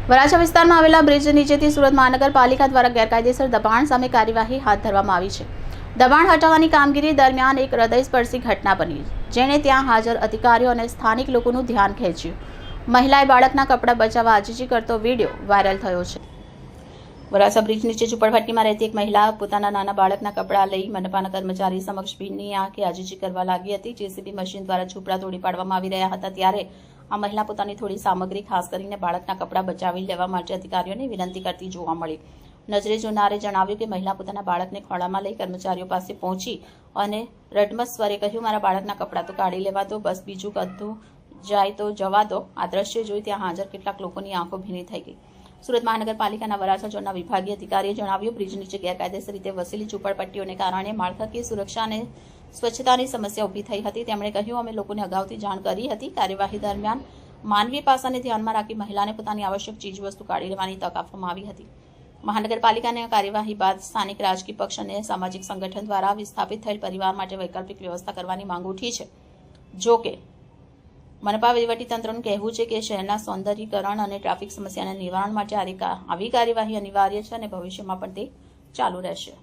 વરાછા વિસ્તારમાં આવેલા બ્રિજ નીચેથી સુરત મહાનગરપાલિકા દ્વારા ગેરકાયદેસર દબાણ સામે કાર્યવાહી હાથ ધરવામાં આવી છે। દબાણ હટાવવાની કામગીરી દરમિયાન એક હૃદયસ્પર્શી ઘટના બની, જેણે ત્યાં હાજર અધિકારીઓ અને સ્થાનિક લોકોનું ધ્યાન ખેંચ્યું। મહિલાએ બાળકના કપડાં બચાવવા આજીજી કરતો વિડીયો વાયરલ થયો છે। વરાછા બ્રિજ નીચે ઝૂંપડપટ્ટીમાં રહેતી એક મહિલા પોતાના નાના બાળકના કપડાં લઈ મનપાના કર્મચારી સમક્ષ ભીડની આંખે આજીજી કરવા લાગી હતી। જેસીબી મશીન દ્વારા ઝૂંપડા તોડી પાડવામાં આવી રહ્યા હતા, ત્યારે આ મહિલા પોતાની થોડી સામગ્રી ખાસ કરીને બાળકના કપડાં બચાવી લેવા માટે અધિકારીઓને વિનંતી કરતી જોવા મળી। નજરે જોનારે જણાવ્યું કે મહિલા પોતાના બાળકને ખોળામાં લઈ કર્મચારીઓ પાસે પહોંચી અને રડમસ સ્વરે કહ્યું, મારા બાળકના કપડાં તો કાઢી લેવા દો, બસ બીજું કદું જાય તો જવા દો। આ દ્રશ્ય જોઈ ત્યાં હાજર કેટલાક લોકોની આંખો ભીની થઈ ગઈ। સુરત મહાનગરપાલિકાના વરાછા ઝોનના વિભાગીય અધિકારીએ જણાવ્યું, બ્રિજ નીચે ગેરકાયદેસર રીતે વસેલી ઝૂંપડપટ્ટીઓને કારણે માળખાકીય સુરક્ષા અને સ્વચ્છતાની સમસ્યા ઊભી થઈ હતી। તેમણે કહ્યું, અમે લોકોને અગાઉથી જાણ કરી હતી। કાર્યવાહી દરમિયાન માનવીય પાસાને ધ્યાનમાં રાખી મહિલાને પોતાની આવશ્યક ચીજવસ્તુ કાઢી લેવાની તક આપવામાં આવી હતી। મહાનગરપાલિકાની કાર્યવાહી બાદ સ્થાનિક રાજકીય પક્ષ અને સામાજિક સંગઠન દ્વારા વિસ્થાપિત થયેલ પરિવાર માટે વૈકલ્પિક વ્યવસ્થા કરવાની માંગ ઉઠી છે। જો કે મનપા વહીવટીતંત્રનું કહેવું છે કે શહેરના સૌંદર્યીકરણ અને ટ્રાફિક સમસ્યાના નિવારણ માટે આવી કાર્યવાહી અનિવાર્ય છે અને ભવિષ્યમાં પણ તે ચાલુ રહેશે।